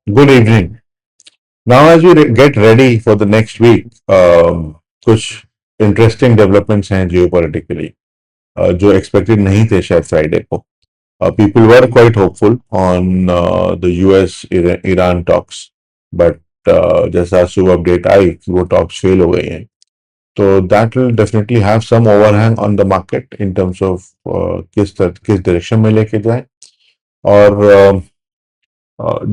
Good evening. Now, as we get ready for the next week, कुछ interesting developments हैं geopolitically जो expected नहीं थे शायद Friday को. People were quite hopeful on the US Iran talks, but जैसा सुबह update आई कि वो talks fail हो गई हैं. So that will definitely have some overhang on the market in terms of किस direction में लेके जाए और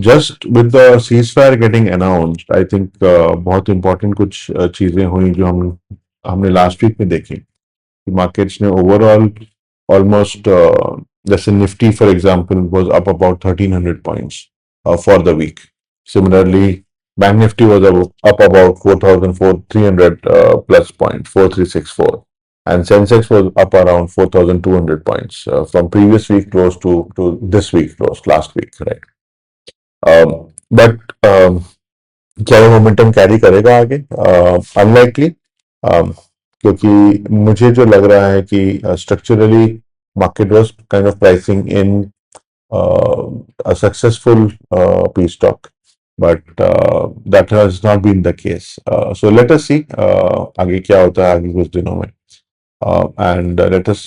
just with the cease fire getting announced I think बहुत इंपॉर्टेंट कुछ चीजें हुई जो हमने लास्ट वीक में देखी मार्केट्स ने ओवरऑल ऑलमोस्ट जैसे Nifty for example was up about 1300 points for the week similarly bank Nifty was up about 4300 plus point 4364 and Sensex was up around 4200 points from previous week close to this week close last week, right? But क्या वो momentum carry करेगा आगे? Unlikely, क्योंकि मुझे जो लग रहा है कि structurally market was kind of pricing in a successful peace talk, but that has not been the case. So let us see आगे क्या होता है आगे कुछ दिनों में. And let us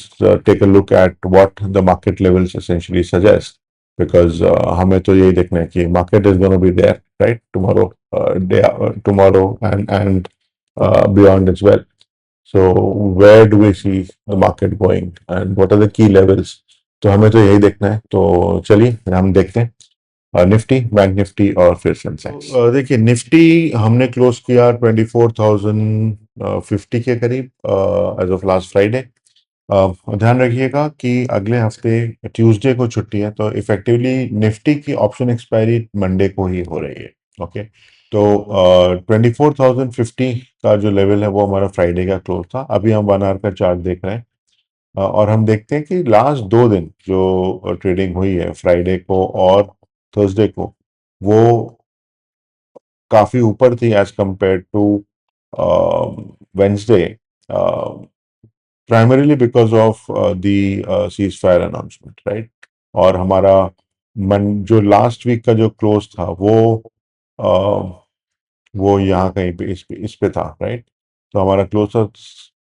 take a look at what the market levels essentially suggest because हमें तो यही देखना है कि market is going to be there right tomorrow, tomorrow and beyond as well. So where do we see the market going and what are the key levels? तो हमें तो यही देखना है. तो चलिए हम देखते हैं निफ्टी, बैंक निफ्टी और फिर सेंसेक्स. देखिए निफ्टी हमने क्लोज किया 24,050 के करीब एज ऑफ लास्ट फ्राइडे. ध्यान रखिएगा कि अगले हफ्ते ट्यूसडे को छुट्टी है तो इफेक्टिवली निफ्टी की ऑप्शन एक्सपायरी मंडे को ही हो रही है. ओके, तो 24,050 का जो लेवल है वो हमारा फ्राइडे का क्लोज था. अभी हम 1 आवर का चार्ट देख रहे हैं और हम देखते हैं कि लास्ट 2 दिन जो ट्रेडिंग हुई है फ्राइडे को और थर्सडे को वो काफी ऊपर थी as compare to Wednesday, primarily because of the cease fire announcement, right. और हमारा जो लास्ट वीक का जो क्लोज था वो यहाँ कहीं पे इस पे था, राइट. तो हमारा क्लोज था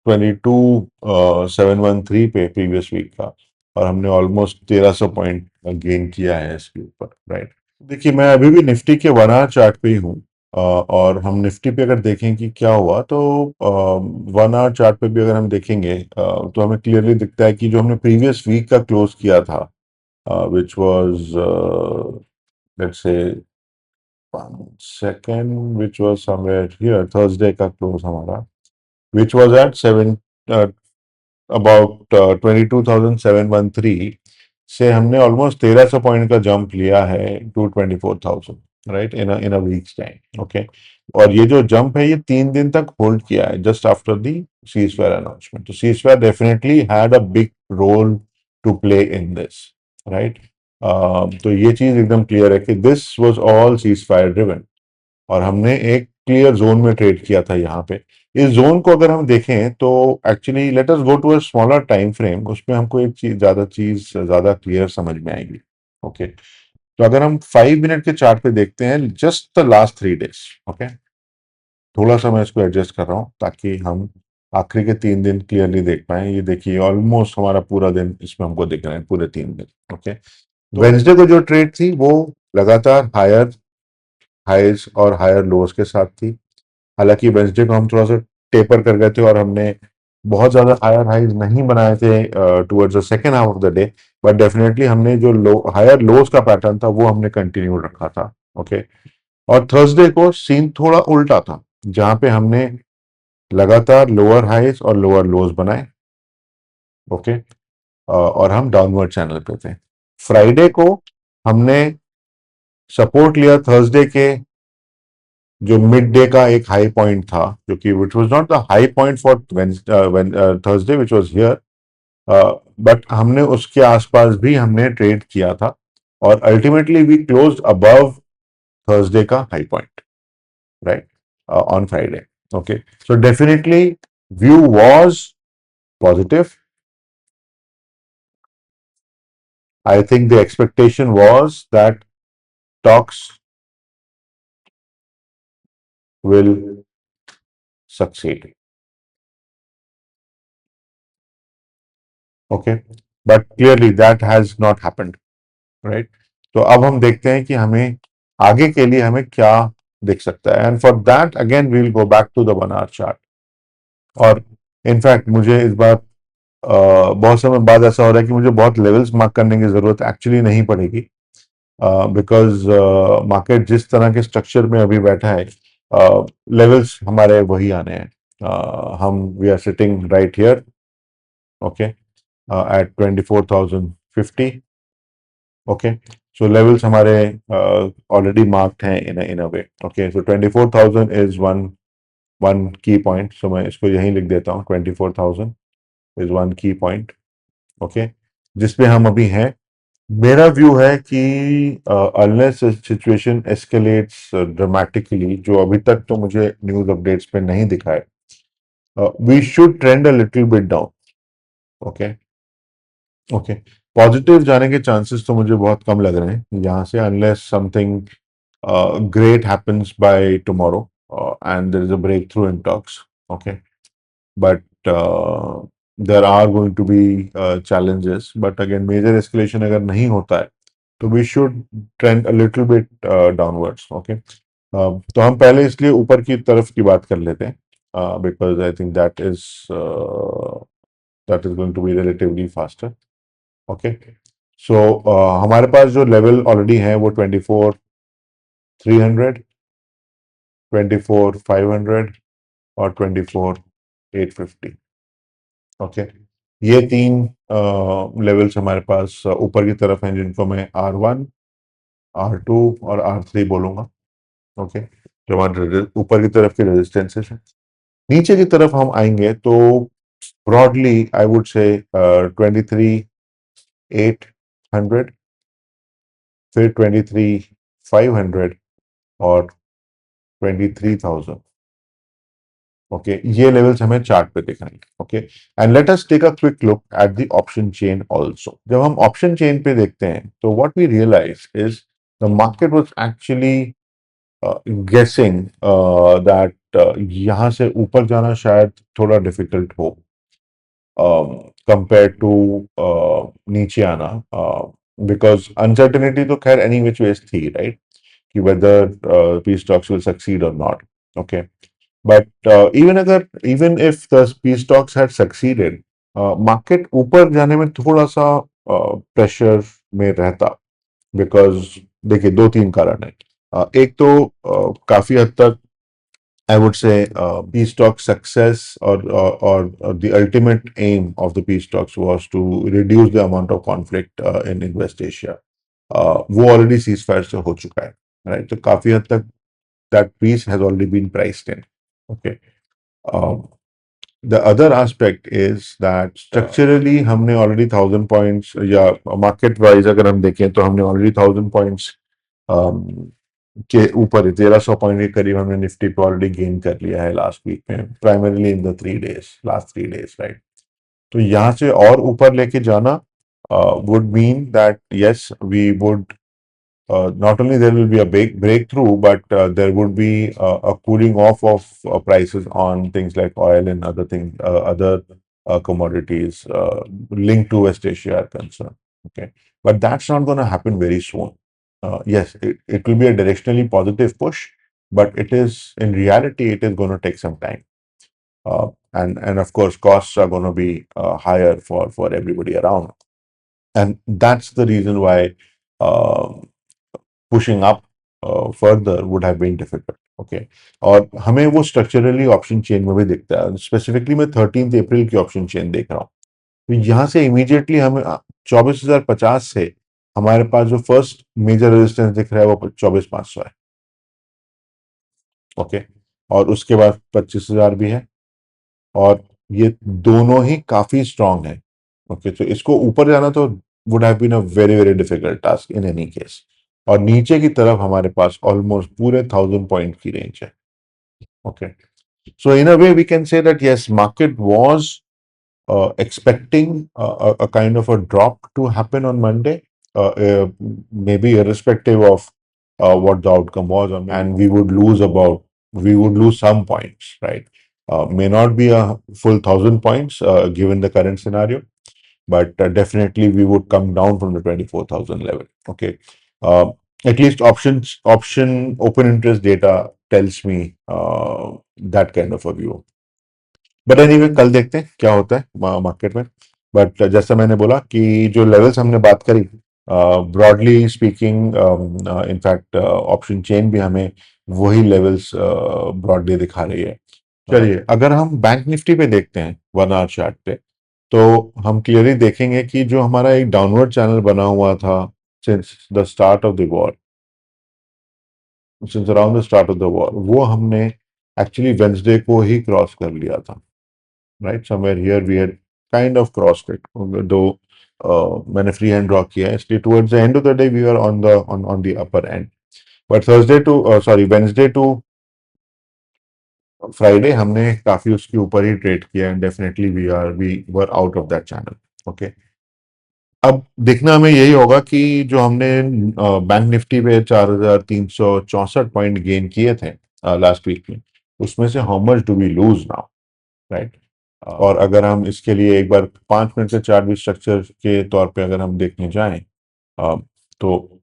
22,713 पे प्रीवियस वीक का और हमने ऑलमोस्ट 1300 पॉइंट गेन किया है इसके ऊपर, राइट. देखिए मैं अभी भी निफ्टी के 1 आवर चार्ट पे ही हूँ और हम निफ्टी पे अगर देखें कि क्या हुआ तो 1 आवर चार्ट पे भी अगर हम देखेंगे तो हमें क्लियरली दिखता है कि जो हमने प्रीवियस वीक का क्लोज किया था which was let's say 1 second which was somewhere here Thursday का क्लोज हमारा विच वाज एट 7 अबाउट 22,713 से हमने ऑलमोस्ट 1300 पॉइंट का जंप लिया है to 24,000, right, in a weeks time. Okay, और ये जो जंप है ये 3 दिन तक होल्ड किया है just after the cease fire announcement. तो ceasefire definitely had a big role to play in this, right. तो ये चीज एकदम क्लियर है कि this was all ceasefire driven और हमने एक क्लियर जोन में ट्रेड किया था यहाँ पे. इस जोन को अगर हम देखें तो actually let us go to a smaller time frame, उसमें हमको एक चीज ज्यादा क्लियर समझ में आएगी. ओके, तो अगर हम 5 मिनट के चार्ट पे देखते हैं just the last 3 days. Okay, थोड़ा सा मैं इसको एडजस्ट कर रहा हूँ ताकि हम आखिरी के 3 दिन क्लियरली देख पाए. ये देखिए ऑलमोस्ट हमारा पूरा दिन इसमें हमको दिख रहा है, पूरे 3 दिन. ओके, वेंसडे को जो ट्रेड थी वो लगातार हायर हाईज और हायर लोज के साथ थी. हालांकि वेंसडे को हम थोड़ा सा टेपर कर गए थे और हमने बहुत ज्यादा हायर हाईज नहीं बनाए थे towards the second half of the day, but definitely हमने जो लो हायर लोज का पैटर्न था वो हमने कंटिन्यू रखा था. ओके, और थर्सडे को सीन थोड़ा उल्टा था जहां पे हमने लगातार लोअर हाईज और लोअर लोज बनाए. ओके, और हम डाउनवर्ड चैनल पे थे. फ्राइडे को हमने सपोर्ट लिया थर्सडे के जो मिड डे का एक हाई पॉइंट था जो कि which was not the high point for Thursday which was here, but हमने उसके आसपास भी हमने ट्रेड किया था और ultimately we close above Thursday का high point, right, on Friday. Okay, so definitely view was positive. I think the expectation was that talks will succeed. Okay, but clearly that has not happened, right? तो अब हम देखते हैं कि हमें आगे के लिए हमें क्या दिख सकता है, and for that again we will go back to the 1 hour chart. और इनफैक्ट मुझे इस बार बहुत समय बाद ऐसा हो रहा है कि मुझे बहुत लेवल्स मार्क करने की जरूरत एक्चुअली नहीं पड़ेगी, बिकॉज मार्केट जिस तरह के स्ट्रक्चर में अभी बैठा है, लेवल्स हमारे वही आने हैं. हम we are sitting right here, okay, at 24,050. Okay, so levels हमारे ऑलरेडी मार्क्ड हैं in a way. Okay, so 24,000 is one one key point. So मैं इसको यहीं लिख देता हूँ, 24,000 is one key point. Okay, जिसपे हम अभी हैं. मेरा व्यू है कि अनलेस सिचुएशन एस्केलेट्स ड्रामेटिकली, जो अभी तक तो मुझे न्यूज अपडेट्स पे नहीं दिखाए, we should trend a little bit down. Okay, okay, positive जाने के चांसेस तो मुझे बहुत कम लग रहे हैं यहाँ से, unless something great happens by tomorrow, and there is a breakthrough in talks. Okay, but there are going to be challenges. But again, major escalation अगर नहीं होता है तो we should trend a little bit downwards. Okay, तो हम पहले इसलिए ऊपर की तरफ की बात कर लेते हैं, because I think that is going to be relatively faster. Okay, so हमारे पास जो लेवल ऑलरेडी है वो 24,300, 24,500 और 24,850. ओके, ये तीन लेवल्स हमारे पास ऊपर की तरफ हैं, जिनको मैं R1, R2 और R3 बोलूंगा. ओके, जो हमारे ऊपर की तरफ के रेजिस्टेंसेस हैं. नीचे की तरफ हम आएंगे तो ब्रॉडली आई वुड से 23,800, फिर 23,500 और 23,000. ओके, ये लेवल्स हमें चार्ट पे दिख रहे हैं. Okay, and let us take a quick look at the option chain also. जब हम ऑप्शन चेन पे देखते हैं तो what we realize is the market was actually guessing that यहाँ से ऊपर जाना शायद थोड़ा डिफिकल्ट हो कंपेयर टू नीचे आना, बिकॉज अनसर्टेनिटी तो खैर एनी विच वेज थी, राइट, कि whether P stocks will succeed और not. Okay, but even if the P stocks had succeeded, market ऊपर जाने में थोड़ा सा प्रेशर में रहता, बिकॉज देखिए दो तीन कारण है. एक तो काफी हद तक I would say P stock success, or the ultimate aim of the P stocks was to reduce the amount of conflict in West Asia. वो ऑलरेडी सीज फायर से हो चुका है, राइट. तो काफी हद तक that piece has already been priced in. Okay. Um, the other aspect is that structurally हमने already 1,000 points, या market wise अगर हम देखें तो हमने already 1,000 points के ऊपर 1,300 पॉइंट के करीब हमने निफ्टी पे ऑलरेडी गेन कर लिया है लास्ट वीक में, primarily in the 3 days, last 3 days, right. तो यहाँ से और ऊपर लेके जाना would mean that yes, we would not only there will be a big breakthrough, but there would be a cooling off of prices on things like oil and other things, other commodities linked to West Asia are concerned. Okay, but that's not going to happen very soon. Yes, it will be a directionally positive push, but it is in reality it is going to take some time. And of course, costs are going to be higher for everybody around, and that's the reason why. Pushing up further would have been difficult. Okay, और हमें वो structurally option chain में भी दिखता है. Specifically मैं 13 अप्रैल की option chain देख रहा हूँ. तो यहाँ से इमीडिएटली हमें 24,050 से हमारे पास जो फर्स्ट मेजर रेजिस्टेंस दिख रहा है वो 24,500 है. ओके, और उसके बाद 25,000 भी है, और ये दोनों ही काफी स्ट्रांग है. ओके, तो इसको ऊपर जाना तो would have been a very very difficult task in any case. और नीचे की तरफ हमारे पास ऑलमोस्ट पूरे 1,000 पॉइंट की रेंज है. Okay, so in a way we can say that yes, market was expecting a kind of a drop to happen on Monday, maybe irrespective of what the outcome was, and we would lose about we would lose some points, right? May not be a full 1,000 points given the current scenario, but definitely we would come down from the 24,000 level. Okay. Uh, at least option open interest data tells me that kind of a view. But anyway कल देखते हैं क्या होता है market में. But जैसा मैंने बोला कि जो लेवल्स हमने बात करी, broadly speaking, in fact option chain भी हमें वही लेवल्स ब्रॉडली दिखा रही है. चलिए अगर हम बैंक निफ्टी पे देखते हैं 1 आवर चार्ट पे, तो हम क्लियरली देखेंगे कि जो हमारा एक डाउनवर्ड चैनल बना हुआ था since the start of the war, since around the start of the war, वो हमने एक्चुअली वेंसडे को ही क्रॉस कर लिया था. Right, somewhere here we had kind of crossed it, though मैंने फ्री हैंड ड्रॉ किया है, इसलिए towards the end of the day we are on the upper end. But Thursday to sorry Wednesday to Friday हमने काफी उसके ऊपर ही trade किया and definitely we were out of that channel. Okay. अब देखना हमें यही होगा कि जो हमने बैंक निफ्टी पे 4,364 पॉइंट गेन किए थे लास्ट वीक में, उसमें से how much do we lose now, right? और अगर हम इसके लिए एक बार 5 मिनट से चार्ट भी स्ट्रक्चर के तौर पे अगर हम देखने जाएं, तो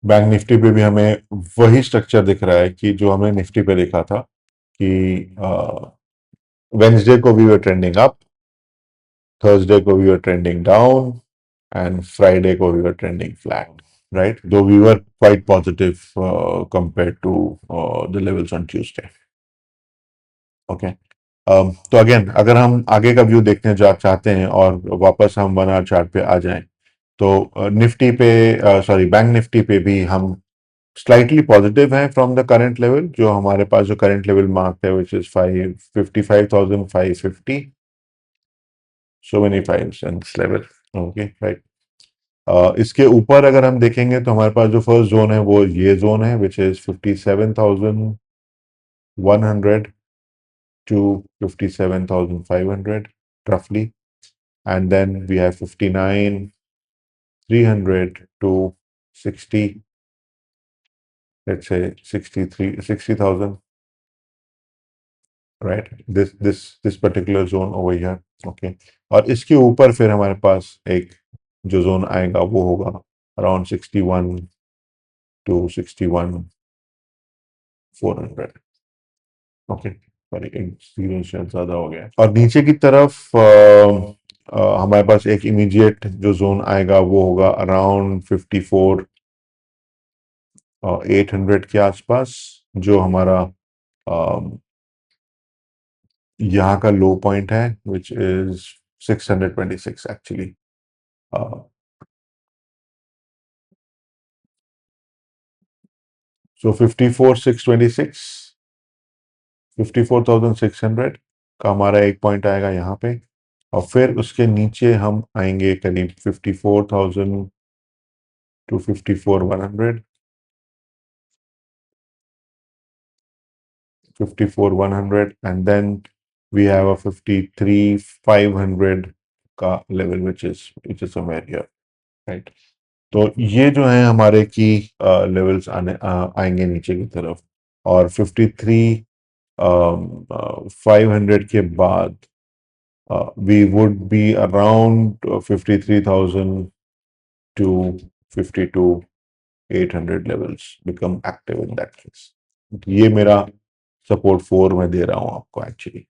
बैंक निफ्टी पे भी हमें वही स्ट्रक्चर दिख रहा है कि जो हमें निफ्टी पे देखा था कि वेंसडे को we were trending up, Thursday को we were trending down, and Friday ko we were trending flat, right? Though we were quite positive compared to the levels on Tuesday. Okay. तो again अगर हम आगे का view देखने जा चाहते हैं और वापस हम 1 आवर चार्ट पे आ जाएं, तो निफ्टी पे, सॉरी बैंक निफ्टी पे भी हम स्लाइटली पॉजिटिव हैं फ्रॉम द करंट लेवल. जो हमारे पास जो करंट लेवल मार्क है which is 55,550. So many fives in this level. Okay, right. इसके ऊपर अगर हम देखेंगे तो हमारे पास जो फर्स्ट जोन है वो ये जोन है which is 57,100 to 57,500 roughly, and then we have 59,300 to 60, let's say 60,000, right? This particular zone over here. Okay. और इसके ऊपर फिर हमारे पास एक जो जोन आएगा वो होगा अराउंड 61 to 61,400. ओके, सॉरी एक जीरो शायद ज्यादा हो गया. और नीचे की तरफ हमारे पास एक इमीडिएट जो जोन आएगा वो होगा अराउंड 54,800 के आसपास, जो हमारा यहाँ का लो पॉइंट है विच इज 626 एक्चुअली. सो 54,626, 54,600 का हमारा एक पॉइंट आएगा यहाँ पे, और फिर उसके नीचे हम आएंगे करीब 54,000 to 54,100, 54,100, and then we have a 53,500 का level which is somewhere here, right? तो ये जो है हमारे की लेवल्स आएंगे नीचे की तरफ, और 53,500 के बाद we would be around 53,000 to 52,800 levels become active in that case. ये मेरा सपोर्ट 4 में दे रहा हूँ आपको एक्चुअली.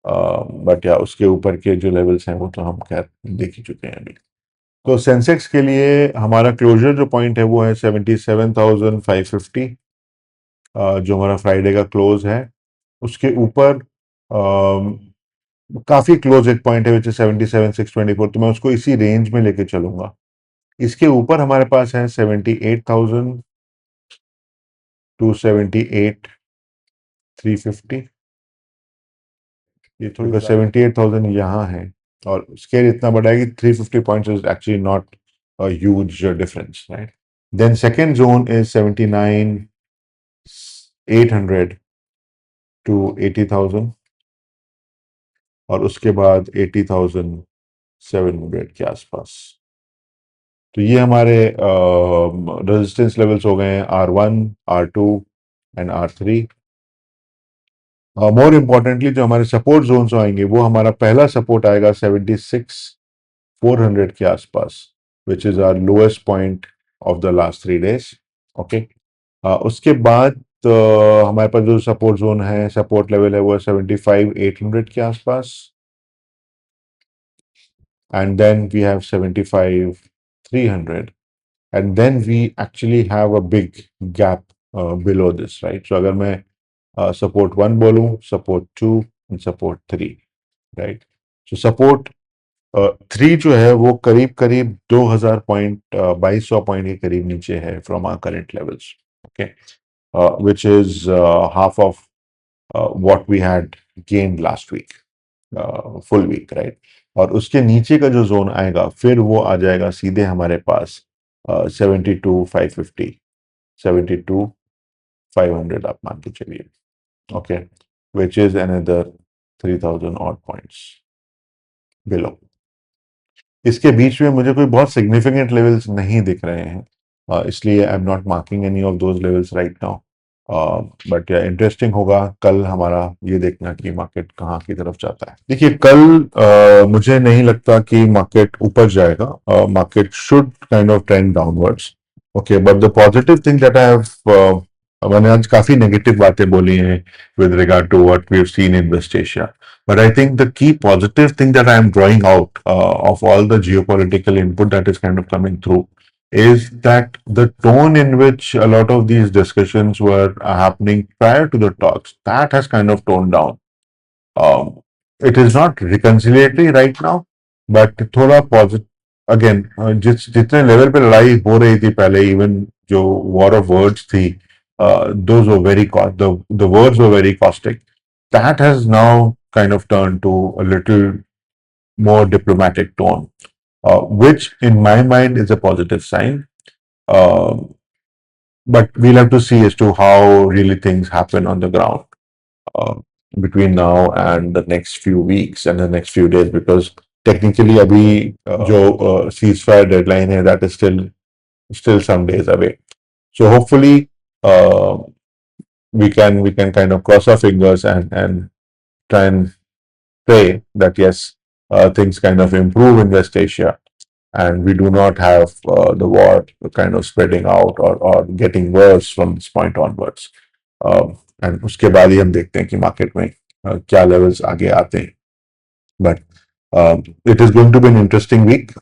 बट या उसके ऊपर के जो लेवल्स हैं वो तो हम खैर देख ही चुके हैं अभी. तो सेंसेक्स के लिए हमारा क्लोजर जो पॉइंट है वो है 77,550, जो हमारा फ्राइडे का क्लोज है. उसके ऊपर काफी क्लोज एक पॉइंट है विच इज 77,624, तो मैं उसको इसी रेंज में लेके चलूंगा. इसके ऊपर हमारे पास है 78,000 टू 78,350. ये थोड़ा 78,000 यहाँ है, और स्केल इतना बड़ा है कि 350 points is actually not a huge difference, right? Then second zone is 79,800 to 80,000, और उसके बाद 80,700 के आसपास. तो ये हमारे रेजिस्टेंस लेवल्स हो गए हैं R1, R2 and R3। More importantly जो हमारे सपोर्ट जोन्स आएंगे वो हमारा पहला सपोर्ट आएगा 76,400 के आसपास, which is our lowest point of the last 3 days। ओके, उसके बाद हमारे पास जो सपोर्ट जोन है, सपोर्ट लेवल है, वो है 75,800 के आसपास, and then we have 75,300, and then we actually have a big gap below this, right? So अगर मैं support 1 बोलूं, support 2 and support 3, right? So support 3 जो है वो करीब करीब 2000 पॉइंट, 2200 पॉइंट के करीब नीचे है from our current levels, okay, which is half of what we had gained last week, full week, right. और उसके नीचे का जो जोन आएगा फिर वो आ जाएगा सीधे हमारे पास 72,550, 72,500 आप मान के चलिए, okay, which is another 3,000 odd points below. इसके बीच में मुझे कोई बहुत सिग्निफिकेंट लेवल्स नहीं दिख रहे हैं, इसलिए I am not marking any of those levels right now. But या इंटरेस्टिंग होगा कल हमारा ये देखना कि मार्केट कहाँ की तरफ जाता है। देखिए कल मुझे नहीं लगता कि मार्केट ऊपर जाएगा, market should kind of trend downwards, okay. But the positive thing that I have, मैंने आज काफी नेगेटिव बातें बोली हैं with regard to what we have seen in West Asia, but I think the key positive thing that I am drawing out of all the geopolitical input that is kind of coming through is that the tone in which a lot of these discussions were happening prior to the talks, that has kind of toned down. It is not reconciliatory right now, but थोड़ा positive again, जितने level पे लड़ाई हो रही थी पहले, even जो war of words थी, those were very the words were very caustic. That has now kind of turned to a little more diplomatic tone, which in my mind is a positive sign. Uh, but we'll have to see as to how really things happen on the ground uh, between now and the next few weeks and the next few days, because technically abhi jo ceasefire deadline hai, that is still some days away. So hopefully we can kind of cross our fingers and try and pray that yes, things kind of improve in West Asia and we do not have the war kind of spreading out or getting worse from this point onwards. And उसके बाद ही हम देखते हैं कि market में क्या levels आगे आते हैं। But it is going to be an interesting week.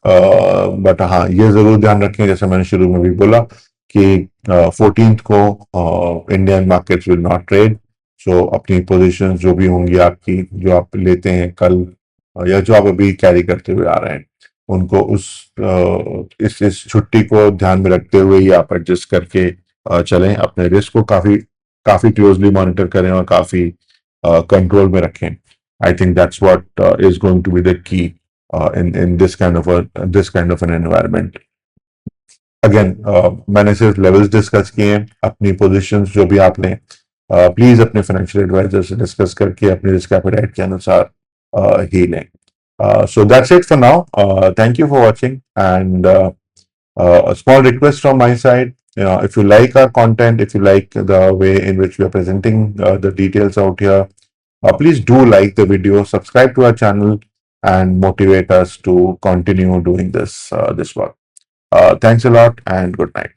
But हाँ, ये जरूर ध्यान रखें, जैसे मैंने शुरू में भी बोला कि 14th को Indian markets will not trade. So अपनी पोजीशंस जो भी होंगी आपकी, जो आप लेते हैं कल या जो आप अभी कैरी करते हुए आ रहे हैं, उनको इस छुट्टी को ध्यान में रखते हुए ही आप एडजस्ट करके चलें, अपने रिस्क को काफी काफी क्लोजली मॉनिटर करें और काफी कंट्रोल में रखें। I think that's what is going to be the key in this kind of an environment. Again मैंने सिर्फ लेवल्स डिस्कस किए हैं, अपनी पोजीशंस जो भी आप लें प्लीज अपने फाइनेंशियल एडवाइजर से डिस्कस करके अपने रिस्क एपेटाइट के अनुसार ही लें। So that's it for now. Thank you for watching, and a small request from my side. If you like our content, if you like the way in which we are presenting the details out here, please do like the video, subscribe to our channel, and motivate us to continue doing this work. Thanks a lot, and good night.